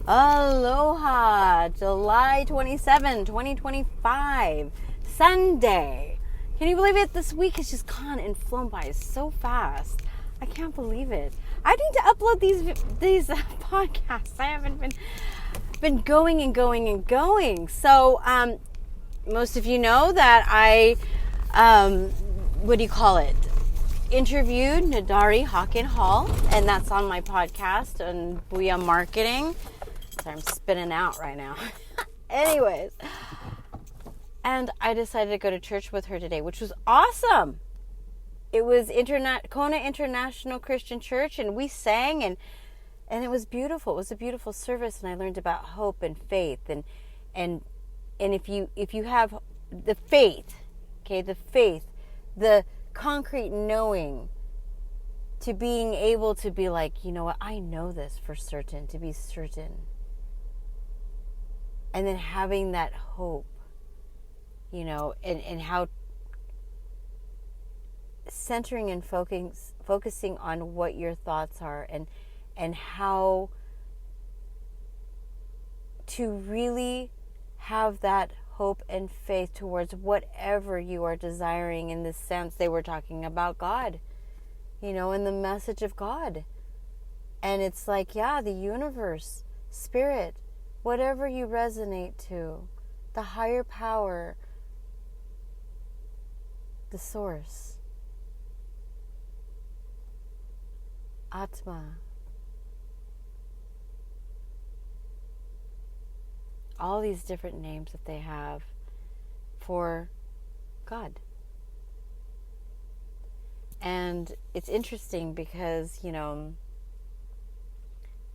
Aloha, July 27, 2025, Sunday. Can you believe it? This week has just gone and flown by so fast. I can't believe it. I need to upload these podcasts. I haven't been going and going. So, most of you know that I, interviewed Nadari Hawken Hall, and that's on my podcast on Booyah Marketing. Sorry, I'm spinning out right now. Anyways, and I decided to go to church with her today, which was awesome. It was Kona International Christian Church, and we sang, and it was beautiful. It was a beautiful service, and I learned about hope and faith, and if you have the faith, the concrete knowing, to being able to be like, you know what, I know this for certain, to be certain. And then having that hope, and how centering and focusing on what your thoughts are, and how to really have that hope and faith towards whatever you are desiring. In this sense, they were talking about God, and the message of God. And it's like, the universe, spirit, whatever you resonate to, the higher power, the source, Atma, all these different names that they have for God. And it's interesting because,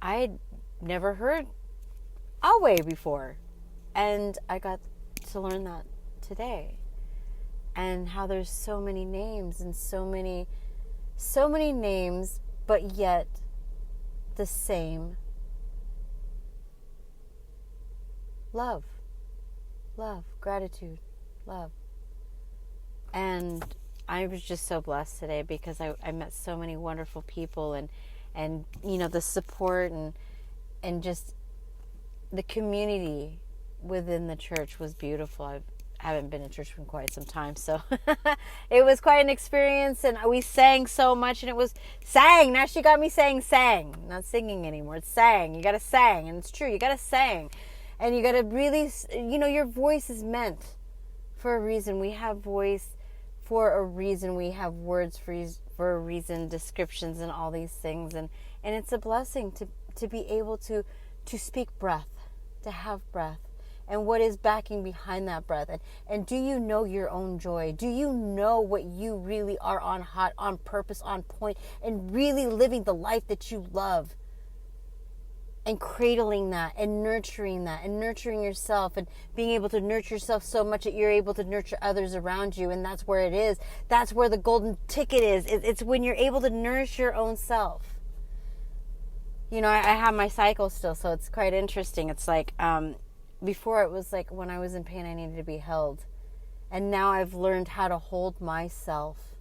I had never heard Awe before, and I got to learn that today, and how there's so many names, and so many names, but yet the same love, gratitude, love. And I was just so blessed today because I met so many wonderful people, and the support and just the community within the church was beautiful. I haven't been in church for quite some time, so it was quite an experience, and we sang so much, and it was sang. Now she got me saying sang, not singing anymore. It's sang. You got to sang, and it's true. You got to sang, and you got to really, your voice is meant for a reason. We have voice for a reason. We have words for a reason, descriptions, and all these things, and it's a blessing to be able to speak breath, to have breath, and what is backing behind that breath. And do you know your own joy? Do you know what you really are on hot, on purpose, on point, and really living the life that you love? And cradling that, and nurturing yourself, and being able to nurture yourself so much that you're able to nurture others around you. And that's where it is. That's where the golden ticket is. It's when you're able to nourish your own self. I have my cycle still, so it's quite interesting. It's like, before it was like when I was in pain, I needed to be held. And now I've learned how to hold myself.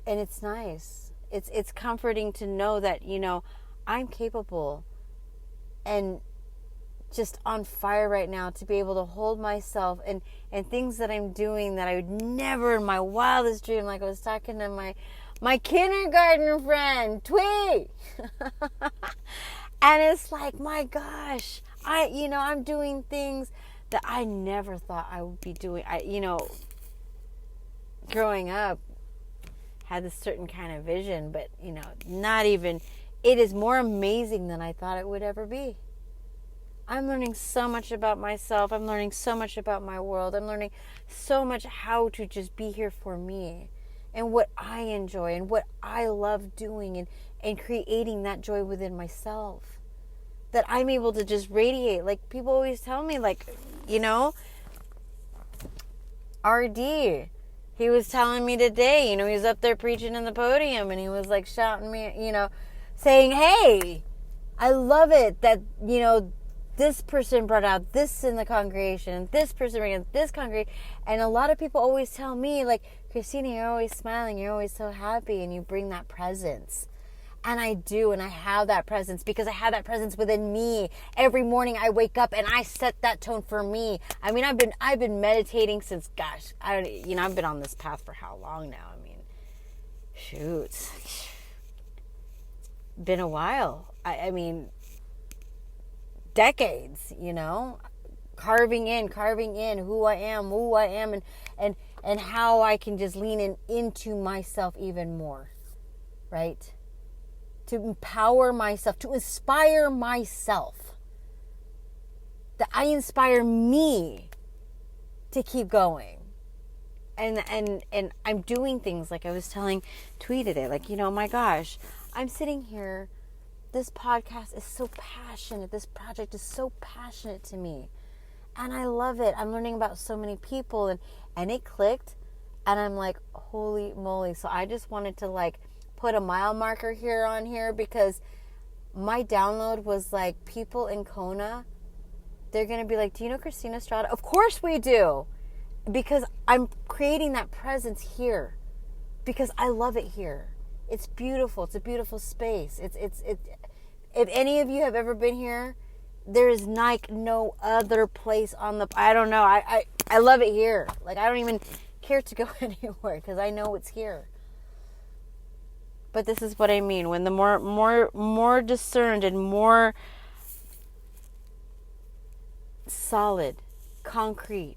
And it's nice. It's comforting to know that, I'm capable and just on fire right now to be able to hold myself, and things that I'm doing that I would never in my wildest dream, like I was talking to my kindergarten friend, Twee. And it's like, my gosh, I'm doing things that I never thought I would be doing. Growing up, had this certain kind of vision, but, not even, it is more amazing than I thought it would ever be. I'm learning so much about myself. I'm learning so much about my world. I'm learning so much how to just be here for me, and what I enjoy, and what I love doing, and creating that joy within myself, that I'm able to just radiate. Like, people always tell me, like, RD, he was telling me today, he was up there preaching in the podium, and he was like shouting me, saying, hey, I love it that, this person brought out this in the congregation, this person brought out this congregation. And a lot of people always tell me, like, Christina, you're always smiling, you're always so happy, and you bring that presence. And I do, and I have that presence because I have that presence within me. Every morning I wake up and I set that tone for me. I mean, I've been meditating since, gosh, I've been on this path for how long now? I mean, shoot, been a while. I mean, decades, carving in who I am, and how I can just lean into myself even more, right? To empower myself, to inspire myself. That I inspire me to keep going. And I'm doing things like I was telling Twee today, like, my gosh, I'm sitting here. This podcast is so passionate. This project is so passionate to me. And I love it. I'm learning about so many people and it clicked. And I'm like, holy moly. So I just wanted to put a mile marker here because my download was like, people in Kona, they're going to be like, do you know Christina Estrada? Of course we do. Because I'm creating that presence here. Because I love it here. It's beautiful. It's a beautiful space. If any of you have ever been here, there is like no other place on the, I don't know. I love it here. Like, I don't even care to go anywhere because I know it's here. But this is what I mean. When the more discerned and more solid, concrete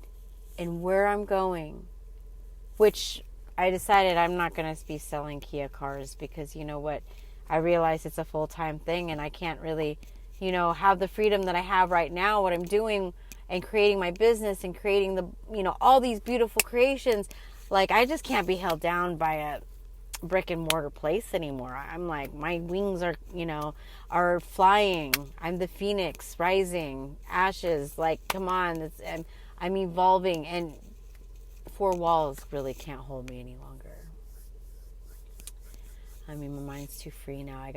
in where I'm going, which I decided I'm not going to be selling Kia cars because you know what? I realize it's a full-time thing and I can't really, have the freedom that I have right now, what I'm doing and creating my business and creating the, all these beautiful creations. Like, I just can't be held down by a brick and mortar place anymore. I'm like, my wings are flying. I'm the phoenix rising, ashes. Like, come on, I'm evolving, and four walls really can't hold me any longer. I mean, my mind's too free now. I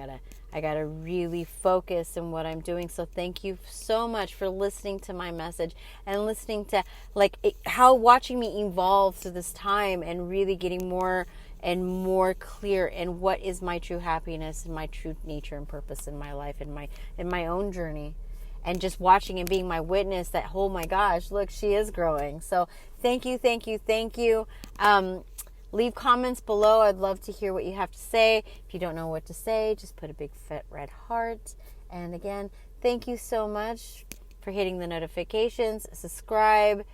gotta really focus on what I'm doing. So thank you so much for listening to my message and listening to how watching me evolve through this time and really getting more and more clear in what is my true happiness and my true nature and purpose in my life and in my own journey. And just watching and being my witness that, oh my gosh, look, she is growing. So thank you. Leave comments below. I'd love to hear what you have to say. If you don't know what to say, just put a big fat red heart. And again, thank you so much for hitting the notifications. Subscribe.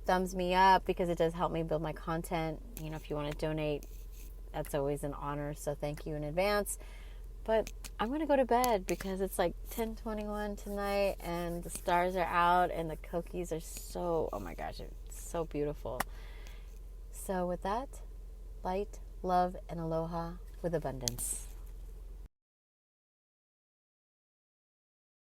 Thumbs me up because it does help me build my content. If you want to donate, that's always an honor. So thank you in advance. But I'm going to go to bed because it's like 10:21 tonight and the stars are out and the cookies are so, oh my gosh, it's so beautiful. So with that, light, love, and aloha with abundance.